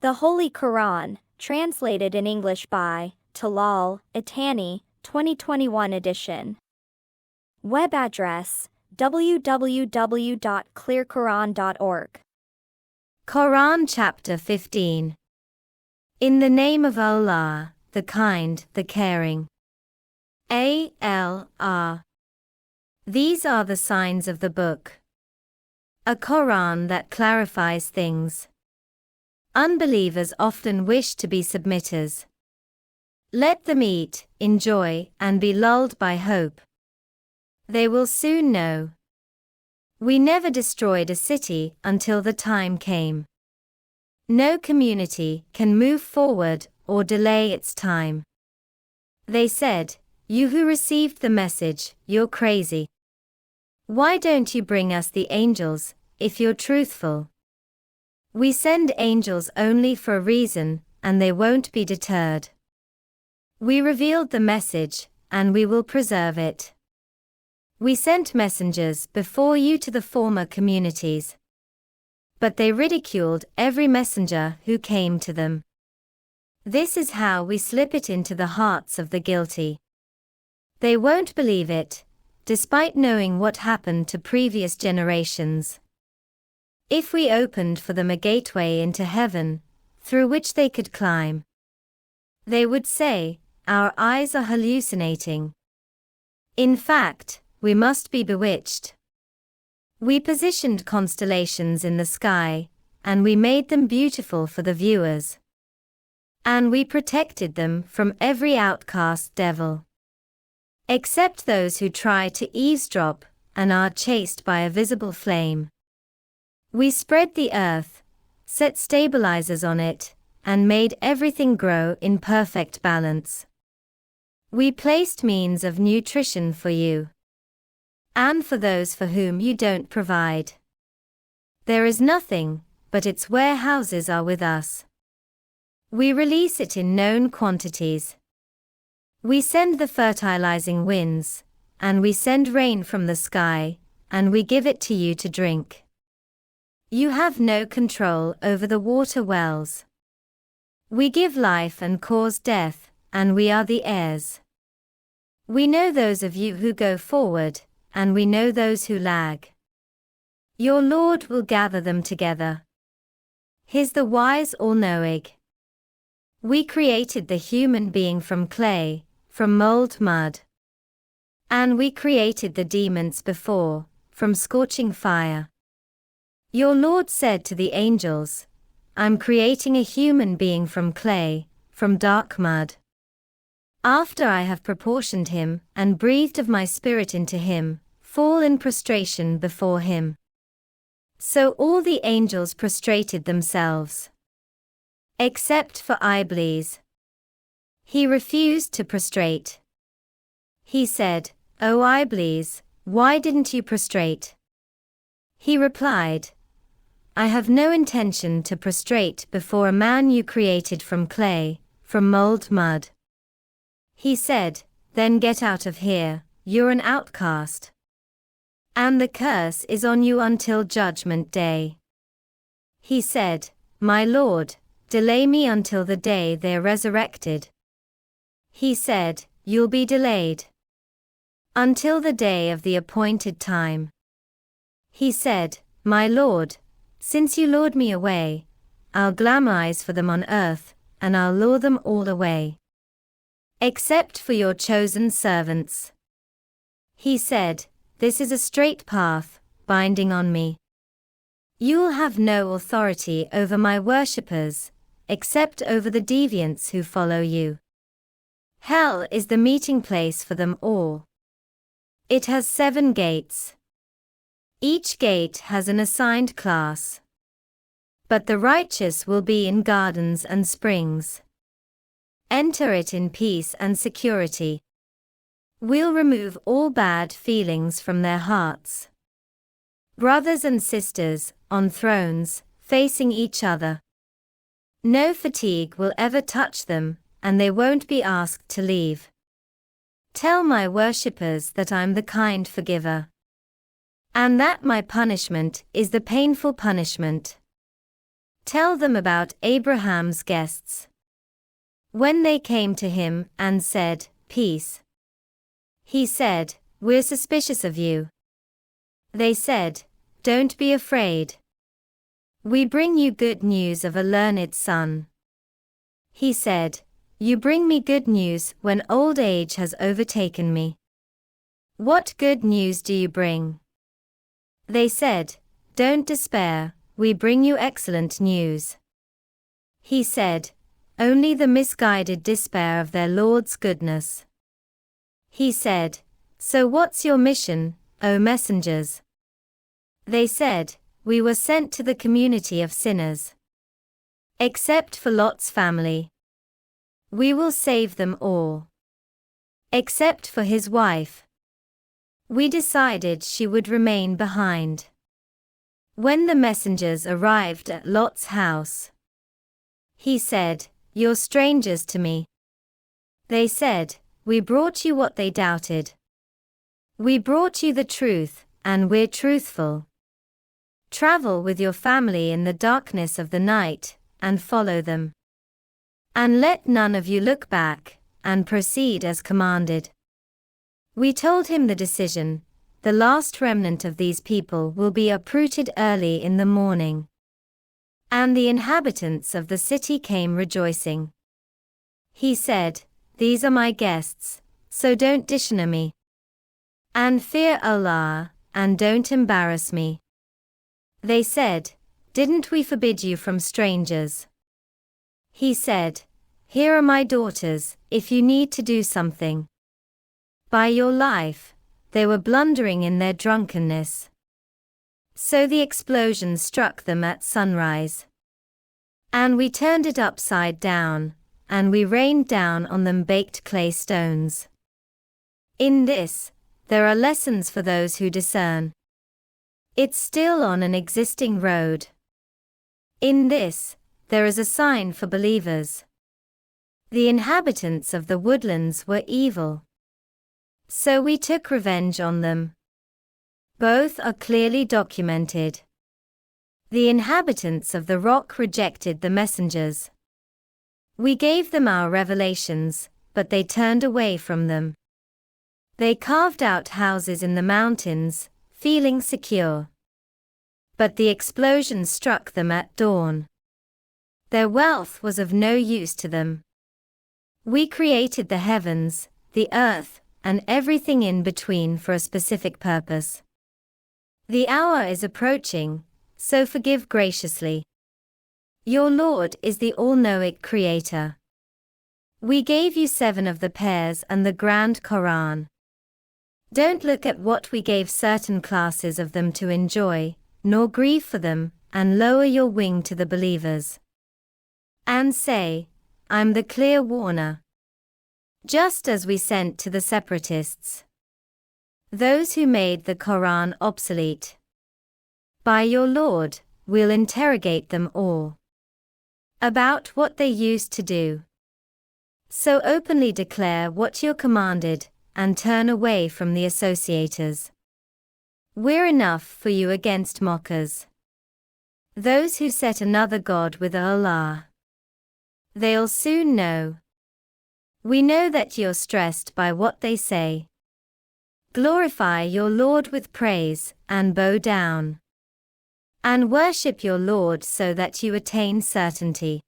The Holy Quran, translated in English by Talal Itani, 2021 edition. Web address www.clearquran.org. Quran Chapter 15. In the name of Allah, the kind, the caring. Allah. These are the signs of the book. A Quran that clarifies things. Unbelievers often wish to be submitters. Let them eat, enjoy, and be lulled by hope. They will soon know. We never destroyed a city until the time came. No community can move forward or delay its time. They said, "You who received the message, you're crazy. Why don't you bring us the angels, if you're truthful? We send angels only for a reason, and they won't be deterred. We revealed the message, and we will preserve it. We sent messengers before you to the former communities. But they ridiculed every messenger who came to them. This is how we slip it into the hearts of the guilty. They won't believe it, despite knowing what happened to previous generations. If we opened for them a gateway into heaven, through which they could climb, they would say, 'Our eyes are hallucinating. In fact, we must be bewitched.' We positioned constellations in the sky, and we made them beautiful for the viewers. And we protected them from every outcast devil. Except those who try to eavesdrop and are chased by a visible flame. We spread the earth, set stabilizers on it, and made everything grow in perfect balance. We placed means of nutrition for you. And for those for whom you don't provide. There is nothing, but its warehouses are with us. We release it in known quantities. We send the fertilizing winds, and we send rain from the sky, and we give it to you to drink. You have no control over the water wells. We give life and cause death, and we are the heirs. We know those of you who go forward, and we know those who lag. Your Lord will gather them together. He's the wise all-knowing. We created the human being from clay, from mold mud. And we created the demons before, from scorching fire. Your Lord said to the angels, "I'm creating a human being from clay, from dark mud. After I have proportioned him and breathed of my spirit into him, fall in prostration before him." So all the angels prostrated themselves. Except for Iblis. He refused to prostrate. He said, "O Iblis, why didn't you prostrate?" He replied, "I have no intention to prostrate before a man you created from clay, from mold mud." He said, "Then get out of here, you're an outcast. And the curse is on you until Judgment Day." He said, "My Lord, delay me until the day they're resurrected." He said, "You'll be delayed until the day of the appointed time." He said, "My Lord, since you lured me away, I'll glamorize for them on earth, and I'll lure them all away. Except for your chosen servants." He said, "This is a straight path, binding on me. You'll have no authority over my worshippers, except over the deviants who follow you. Hell is the meeting place for them all. It has 7 gates. Each gate has an assigned class. But the righteous will be in gardens and springs. Enter it in peace and security. We'll remove all bad feelings from their hearts. Brothers and sisters, on thrones, facing each other. No fatigue will ever touch them, and they won't be asked to leave. Tell my worshippers that I'm the kind forgiver. And that my punishment is the painful punishment. Tell them about Abraham's guests. When they came to him and said, "Peace," he said, "We're suspicious of you." They said, "Don't be afraid. We bring you good news of a learned son." He said, "You bring me good news when old age has overtaken me. What good news do you bring?" They said, "Don't despair, we bring you excellent news." He said, "Only the misguided despair of their Lord's goodness." He said, "So what's your mission, O messengers?" They said, "We were sent to the community of sinners. Except for Lot's family. We will save them all. Except for his wife. We decided she would remain behind." When the messengers arrived at Lot's house, he said, "You're strangers to me." They said, "We brought you what they doubted. We brought you the truth, and we're truthful. Travel with your family in the darkness of the night, and follow them. And let none of you look back, and proceed as commanded." We told him the decision: the last remnant of these people will be uprooted early in the morning. And the inhabitants of the city came rejoicing. He said, "These are my guests, so don't dishonor me. And fear Allah, and don't embarrass me." They said, "Didn't we forbid you from strangers?" He said, "Here are my daughters, if you need to do something." By your life, they were blundering in their drunkenness. So the explosion struck them at sunrise. And we turned it upside down, and we rained down on them baked clay stones. In this, there are lessons for those who discern. It's still on an existing road. In this, there is a sign for believers. The inhabitants of the woodlands were evil. So we took revenge on them. Both are clearly documented. The inhabitants of the rock rejected the messengers. We gave them our revelations, but they turned away from them. They carved out houses in the mountains, feeling secure. But the explosion struck them at dawn. Their wealth was of no use to them. We created the heavens, the earth, and everything in between for a specific purpose. The hour is approaching, so forgive graciously. Your Lord is the all-knowing Creator. We gave you 7 of the pairs and the Grand Quran. Don't look at what we gave certain classes of them to enjoy, nor grieve for them, and lower your wing to the believers. And say, "I'm the clear warner." Just as we sent to the separatists, those who made the Quran obsolete. By your Lord, we'll interrogate them all about what they used to do. So openly declare what you're commanded, and turn away from the associators. We're enough for you against mockers. Those who set another God with Allah. They'll soon know. We know that you're stressed by what they say. Glorify your Lord with praise, and bow down. And worship your Lord so that you attain certainty.